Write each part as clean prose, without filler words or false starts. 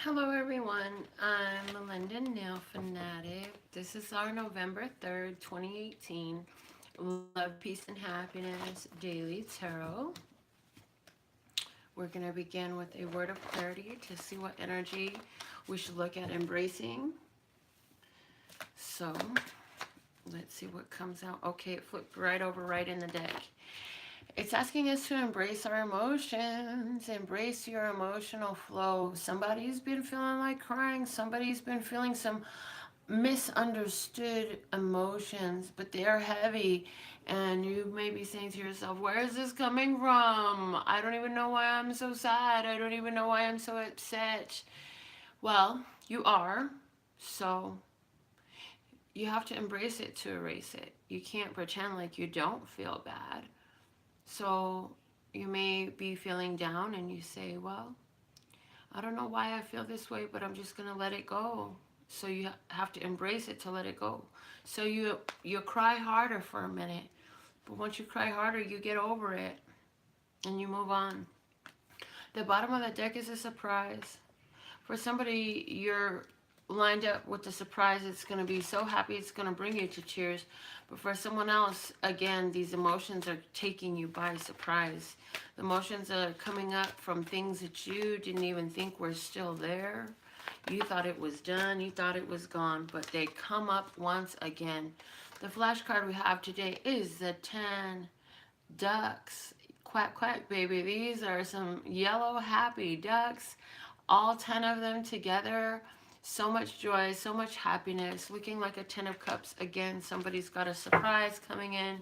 Hello everyone, I'm Melinda, NailFanatic. This is our November 3rd, 2018 Love, Peace, and Happiness Daily Tarot. We're going to begin with a word of clarity to see what energy we should look at embracing. So, let's see what comes out. Okay, it flipped right over right in the deck. It's asking us to embrace our emotions, embrace your emotional flow. Somebody's been feeling like crying. Somebody's been feeling some misunderstood emotions, but they are heavy. And you may be saying to yourself, where is this coming from? I don't even know why I'm so sad. I don't even know why I'm so upset. Well, you are. So you have to embrace it to erase it. You can't pretend like you don't feel bad. So you may be feeling down and you say, well, I don't know why I feel this way, but I'm just going to let it go. So you have to embrace it to let it go. So you cry harder for a minute. But once you cry harder, you get over it and you move on. The bottom of the deck is a surprise. For somebody, you're lined up with the surprise. It's going to be so happy. It's going to bring you to tears. But for someone else, again, these emotions are taking you by surprise. The emotions are coming up from things that you didn't even think were still there. You thought it was done. You thought it was gone. But they come up once again. The flash card we have today is the 10 ducks. Quack, quack, baby. These are some yellow happy ducks. All 10 of them together. So much joy, so much happiness. Looking like a 10 of cups. Again, somebody's got a surprise coming in.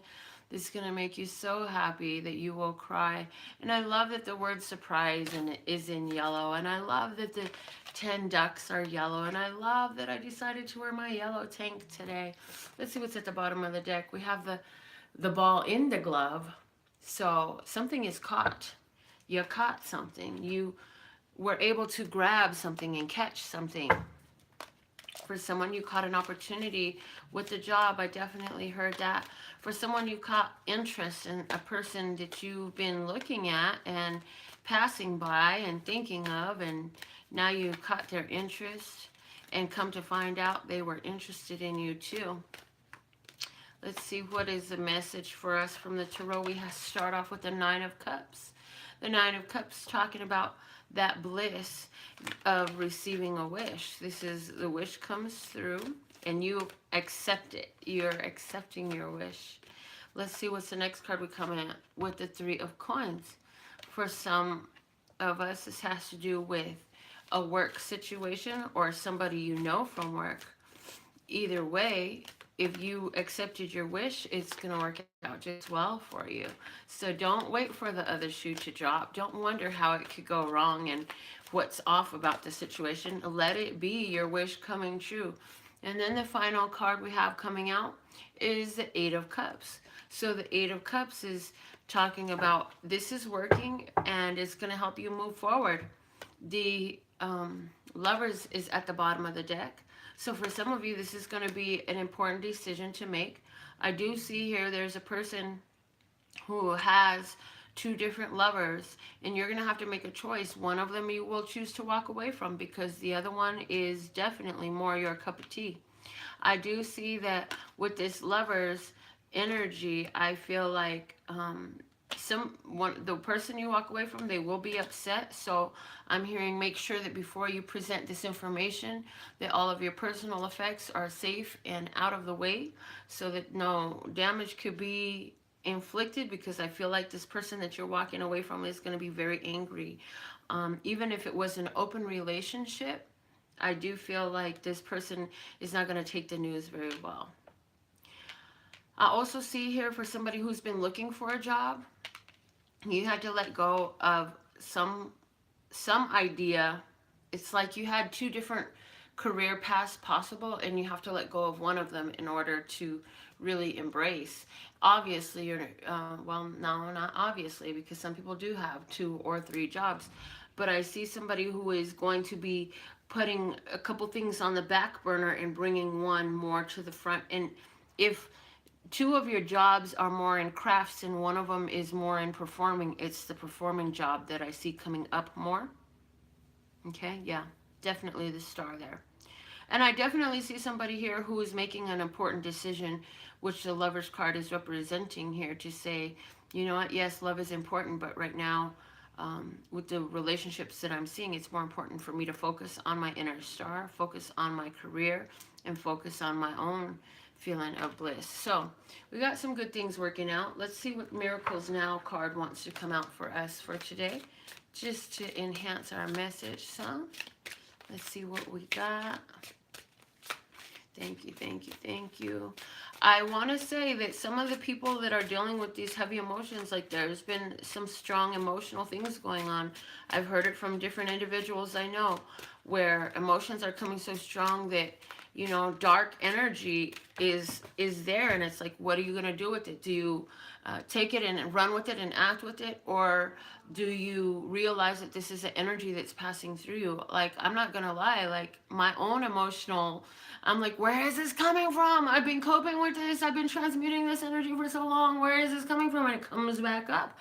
This is going to make you so happy that you will cry. And I love that the word surprise is in yellow. And I love that the 10 ducks are yellow. And I love that I decided to wear my yellow tank today. Let's see what's at the bottom of the deck. We have the ball in the glove. So something is caught. You caught something. You were able to grab something and catch something. For someone, you caught an opportunity with the job. I definitely heard that. For someone, you caught interest in a person that you've been looking at and passing by and thinking of, and now you caught their interest and come to find out they were interested in you too. Let's see what is the message for us from the Tarot. We have to start off with the 9 of Cups. The 9 of Cups talking about that bliss of receiving a wish. This is the wish comes through and you accept it. You're accepting your wish. Let's see what's the next card we come in with the 3 of Coins. For some of us, this has to do with a work situation or somebody you know from work. Either way, if you accepted your wish, it's going to work out just well for you. So don't wait for the other shoe to drop. Don't wonder how it could go wrong and what's off about the situation. Let it be your wish coming true. And then the final card we have coming out is the 8 of Cups. So the 8 of Cups is talking about this is working and it's going to help you move forward. The Lovers is at the bottom of the deck. So for some of you, this is going to be an important decision to make. I do see here there's a person who has 2 different lovers, and you're going to have to make a choice. One of them you will choose to walk away from because the other one is definitely more your cup of tea. I do see that with this Lovers energy, I feel like the person you walk away from, they will be upset. So I'm hearing make sure that before you present this information that all of your personal effects are safe and out of the way so that no damage could be inflicted, because I feel like this person that you're walking away from is going to be very angry. Even if it was an open relationship, I do feel like this person is not going to take the news very well. I also see here for somebody who's been looking for a job, you had to let go of some idea. It's like you had 2 different career paths possible and you have to let go of one of them in order to really embrace. Obviously, you're well, no, not obviously, because some people do have 2 or 3 jobs. But I see somebody who is going to be putting a couple things on the back burner and bringing one more to the front. And if 2 of your jobs are more in crafts and one of them is more in performing, it's the performing job that I see coming up more. Okay, yeah. Definitely the star there. And I definitely see somebody here who is making an important decision, which the Lover's card is representing here, to say, you know what, yes, love is important, but right now, with the relationships that I'm seeing, it's more important for me to focus on my inner star, focus on my career, and focus on my own feeling of bliss. So we got some good things working out. Let's see what Miracles Now card wants to come out for us for today, just to enhance our message some. Let's see what we got. Thank you, thank you, thank you. I want to say that some of the people that are dealing with these heavy emotions, like there's been some strong emotional things going on. I've heard it from different individuals I know, where emotions are coming so strong that, you know, dark energy is there, and it's like, what are you going to do with it? Do you take it and run with it and act with it, or do you realize that this is an energy that's passing through you? Like, I'm not going to lie, like my own emotional, I'm like, where is this coming from? I've been coping with this. I've been transmuting this energy for so long. Where is this coming from? And it comes back up.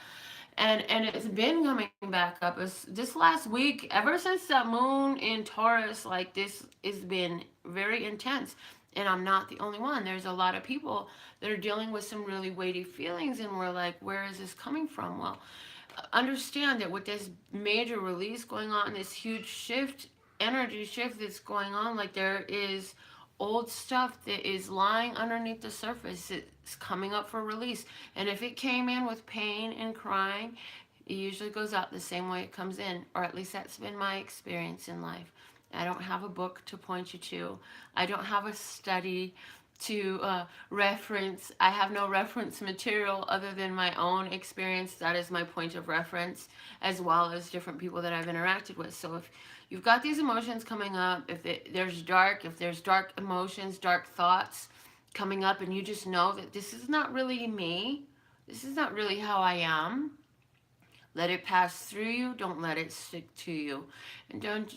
And it's been coming back up. It's this last week, ever since that moon in Taurus, like this has been very intense. And I'm not the only one. There's a lot of people that are dealing with some really weighty feelings, and we're like, where is this coming from? Well, understand that with this major release going on, this huge shift, energy shift that's going on, like there is old stuff that is lying underneath the surface. It's coming up for release. And if it came in with pain and crying, it usually goes out the same way it comes in, or at least that's been my experience in life. I don't have a book to point you to. I don't have a study to reference. I have no reference material other than my own experience. That is my point of reference, as well as different people that I've interacted with. So if you've got these emotions coming up, if there's dark emotions, dark thoughts coming up, and you just know that this is not really me, this is not really how I am, let it pass through you. Don't let it stick to you. And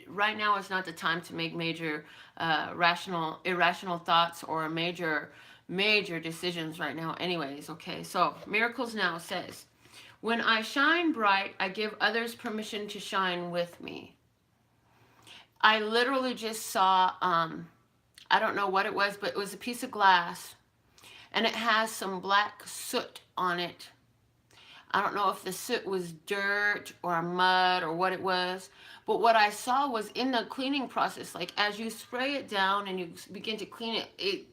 right now is not the time to make major irrational thoughts or major decisions right now anyways. Okay, so Miracles Now says, when I shine bright, I give others permission to shine with me. I literally just saw, I don't know what it was, but it was a piece of glass, and it has some black soot on it. I don't know if the soot was dirt or mud or what it was, but what I saw was in the cleaning process, like as you spray it down and you begin to clean it,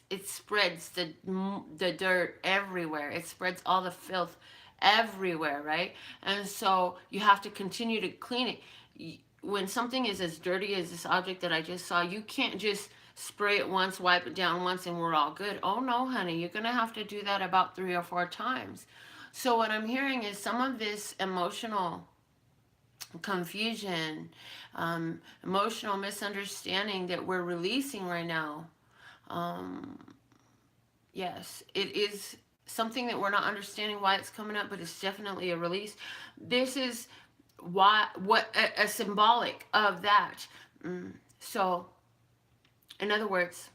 it spreads the dirt everywhere. It spreads all the filth everywhere, right? And so you have to continue to clean it. When something is as dirty as this object that I just saw, you can't just spray it once, wipe it down once, and we're all good. Oh no, honey, you're gonna have to do that about 3 or 4 times. So what I'm hearing is some of this emotional confusion, emotional misunderstanding that we're releasing right now. Yes, it is something that we're not understanding why it's coming up, but it's definitely a release. This is a symbolic of that. So, in other words,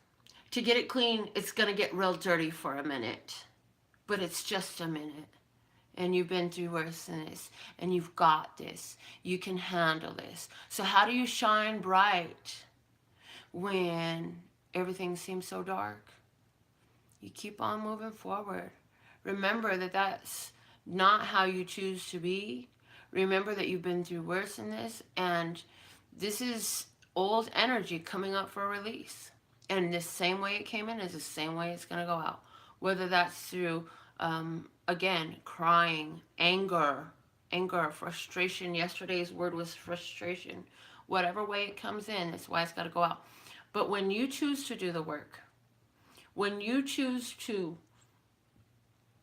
to get it clean, it's going to get real dirty for a minute, but it's just a minute. And you've been through worse than this, and you've got this. You can handle this. So how do you shine bright when everything seems so dark? You keep on moving forward. Remember that that's not how you choose to be. Remember that you've been through worse than this, and this is old energy coming up for release. And the same way it came in is the same way it's going to go out. Whether that's through again, crying, anger, frustration. Yesterday's word was frustration. Whatever way it comes in, that's why it's got to go out. But when you choose to do the work, when you choose to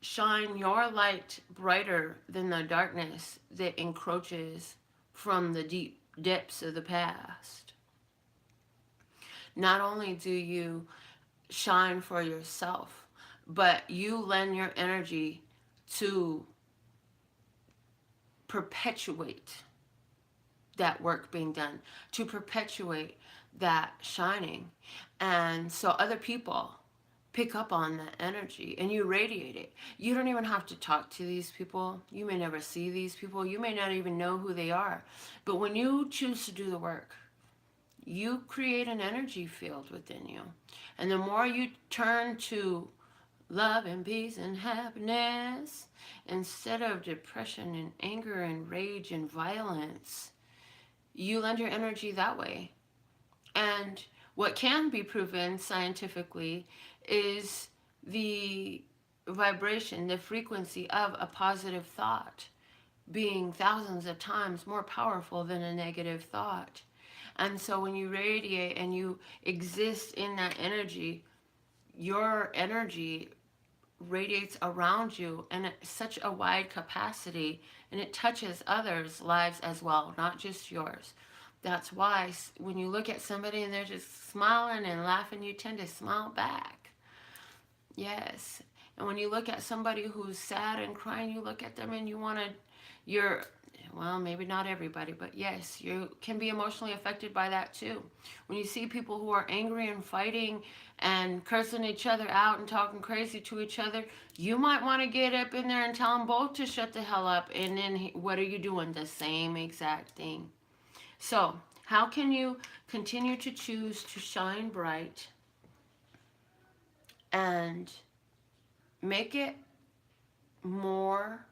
shine your light brighter than the darkness that encroaches from the deep depths of the past, not only do you shine for yourself, but you lend your energy to perpetuate that work being done, to perpetuate that shining. And so other people pick up on that energy and you radiate it. You don't even have to talk to these people. You may never see these people. You may not even know who they are. But when you choose to do the work, you create an energy field within you. And the more you turn to love and peace and happiness instead of depression and anger and rage and violence, you lend your energy that way. And what can be proven scientifically is the vibration, the frequency of a positive thought being thousands of times more powerful than a negative thought. And so when you radiate and you exist in that energy, your energy radiates around you in such a wide capacity, and it touches others' lives as well, not just yours. That's why when you look at somebody and they're just smiling and laughing, you tend to smile back. Yes. And when you look at somebody who's sad and crying, you look at them and you want to, you're, well, maybe not everybody, but yes, you can be emotionally affected by that too. When you see people who are angry and fighting and cursing each other out and talking crazy to each other, you might want to get up in there and tell them both to shut the hell up. And then what are you doing? The same exact thing. So how can you continue to choose to shine bright and make it more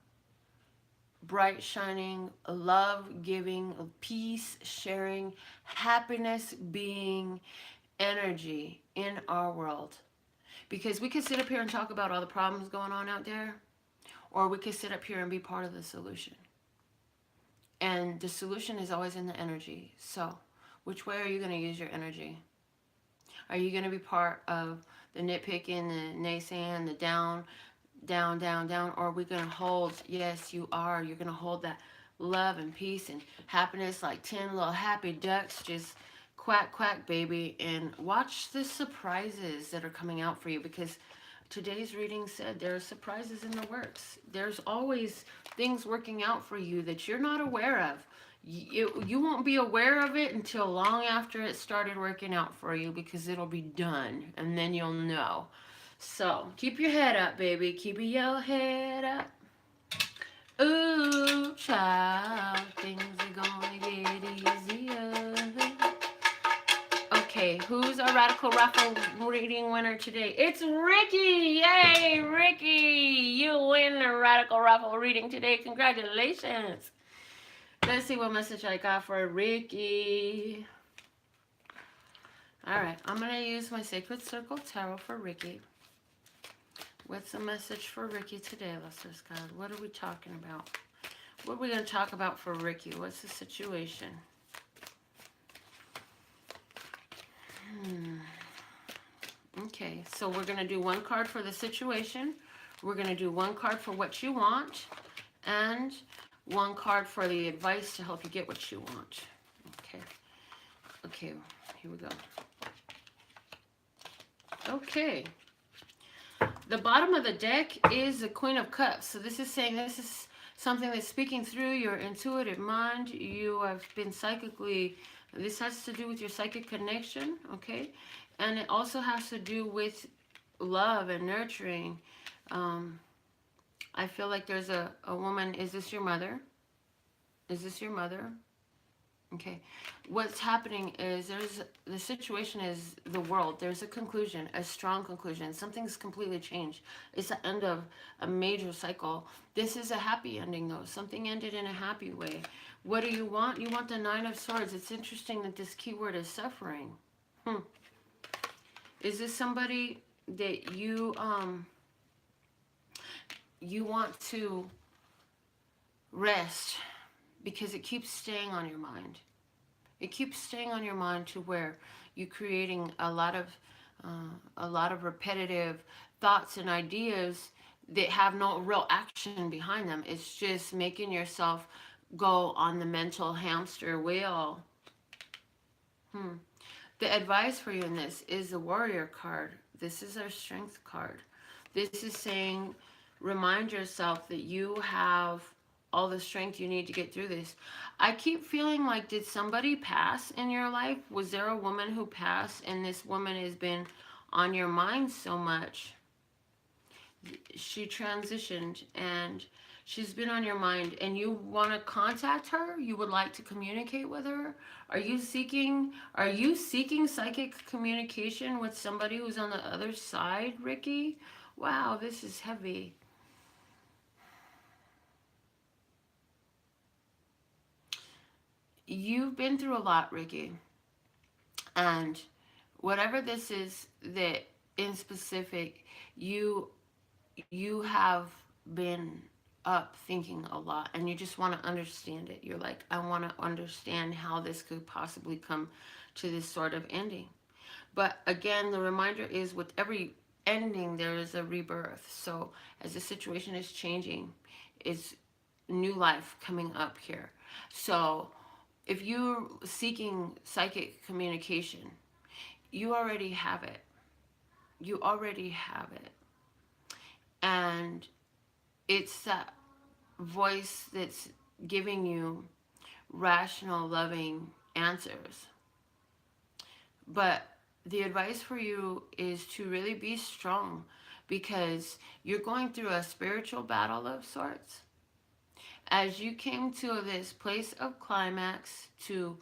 bright, shining, love giving, peace sharing, happiness being energy in our world? Because we could sit up here and talk about all the problems going on out there, or we could sit up here and be part of the solution. And the solution is always in the energy. So which way are you going to use your energy? Are you going to be part of the nitpicking, the naysaying, the down, or are we going to hold? Yes, you are. You're going to hold that love and peace and happiness like 10 little happy ducks, just quack, quack, baby, and watch the surprises that are coming out for you, because today's reading said there are surprises in the works. There's always things working out for you that you're not aware of. You won't be aware of it until long after it started working out for you, because it'll be done, and then you'll know. So keep your head up, baby. Keep your head up. Ooh, child, things are gonna get easier. Okay, who's a Radical Raffle reading winner today? It's Ricky! Yay, Ricky! You win the Radical Raffle reading today. Congratulations! Let's see what message I got for Ricky. Alright, I'm going to use my Sacred Circle Tarot for Ricky. What's the message for Ricky today, Luster's God? What are we talking about? What are we going to talk about for Ricky? What's the situation? Okay, so we're going to do one card for the situation. We're going to do one card for what you want. And one card for the advice to help you get what you want. Okay. Okay, here we go. Okay. The bottom of the deck is the Queen of Cups. So this is saying this is something that's speaking through your intuitive mind. You have been psychically, this has to do with your psychic connection, okay? And it also has to do with love and nurturing. I feel like there's a woman. Is this your mother? Is this your mother? Okay. What's happening is the situation is the world. There's a conclusion, a strong conclusion. Something's completely changed. It's the end of a major cycle. This is a happy ending, though. Something ended in a happy way. What do you want? You want the Nine of Swords. It's interesting that this keyword is suffering. Is this somebody that you want to rest, because it keeps staying on your mind? It keeps staying on your mind to where you're creating a lot of repetitive thoughts and ideas that have no real action behind them. It's just making yourself go on the mental hamster wheel. The advice for you in this is the Warrior card. This is our Strength card. This is saying, remind yourself that you have all the strength you need to get through this. I keep feeling like, did somebody pass in your life? Was there a woman who passed, and this woman has been on your mind so much? She transitioned, and She's been on your mind and you want to contact her? You would like to communicate with her? Are you seeking psychic communication with somebody who's on the other side, Ricky? Wow, this is heavy. You've been through a lot, Ricky. And whatever this is that in specific, you have been up thinking a lot and you just want to understand it. You're like, I want to understand how this could possibly come to this sort of ending. But again, the reminder is with every ending, there is a rebirth. So as the situation is changing, it's new life coming up here. So if you're seeking psychic communication, you already have it. You already have it. And it's that voice that's giving you rational, loving answers. But the advice for you is to really be strong because you're going through a spiritual battle of sorts. As you came to this place of climax to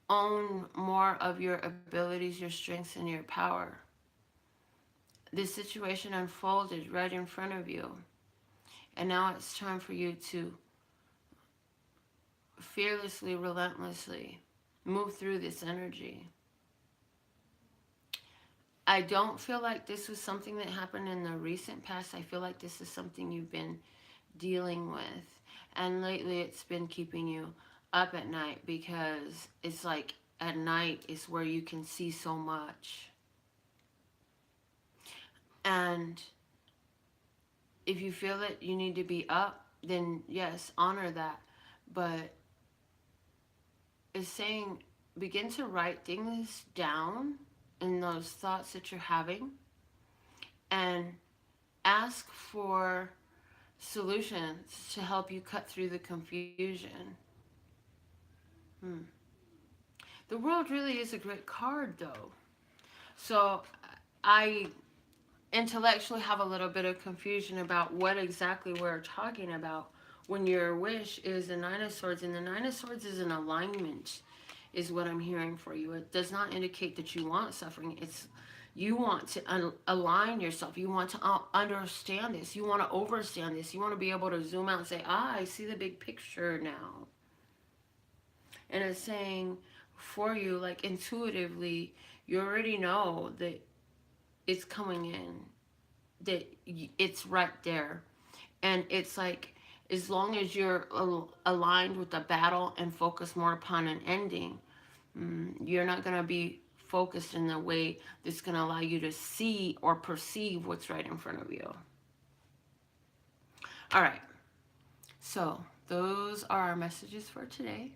own more of your abilities, your strengths, and your power, this situation unfolded right in front of you. And now it's time for you to fearlessly, relentlessly move through this energy. I don't feel like this was something that happened in the recent past. I feel like this is something you've been dealing with. And lately it's been keeping you up at night because it's like at night is where you can see so much. And if you feel that you need to be up, then yes, honor that. But it's saying begin to write things down in those thoughts that you're having and ask for solutions to help you cut through the confusion. The world really is a great card though. So I intellectually have a little bit of confusion about what exactly we're talking about when your wish is the Nine of Swords, and the Nine of Swords is an alignment, is what I'm hearing for you. It does not indicate that you want suffering. It's you want to align yourself. You want to understand this. You want to overstand this. You want to be able to zoom out and say, I see the big picture now. And it's saying for you, like intuitively, you already know that it's coming in, that it's right there. And it's like, as long as you're aligned with the battle and focus more upon an ending, you're not going to be focused in the way that's going to allow you to see or perceive what's right in front of you. All right. So those are our messages for today.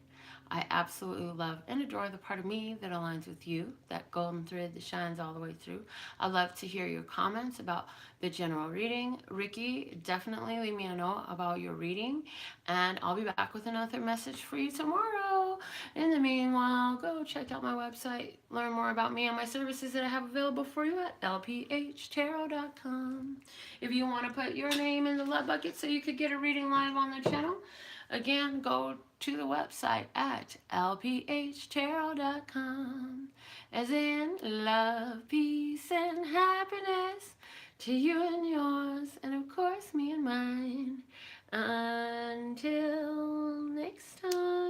I absolutely love and adore the part of me that aligns with you, that golden thread that shines all the way through. I love to hear your comments about the general reading. Ricky, definitely leave me a note about your reading, and I'll be back with another message for you tomorrow. In the meanwhile, go check out my website, learn more about me and my services that I have available for you at LPHtarot.com. If you want to put your name in the love bucket so you could get a reading live on the channel, again, go to the website at LPHtarot.com. As in love, peace, and happiness to you and yours, and of course me and mine. Until next time.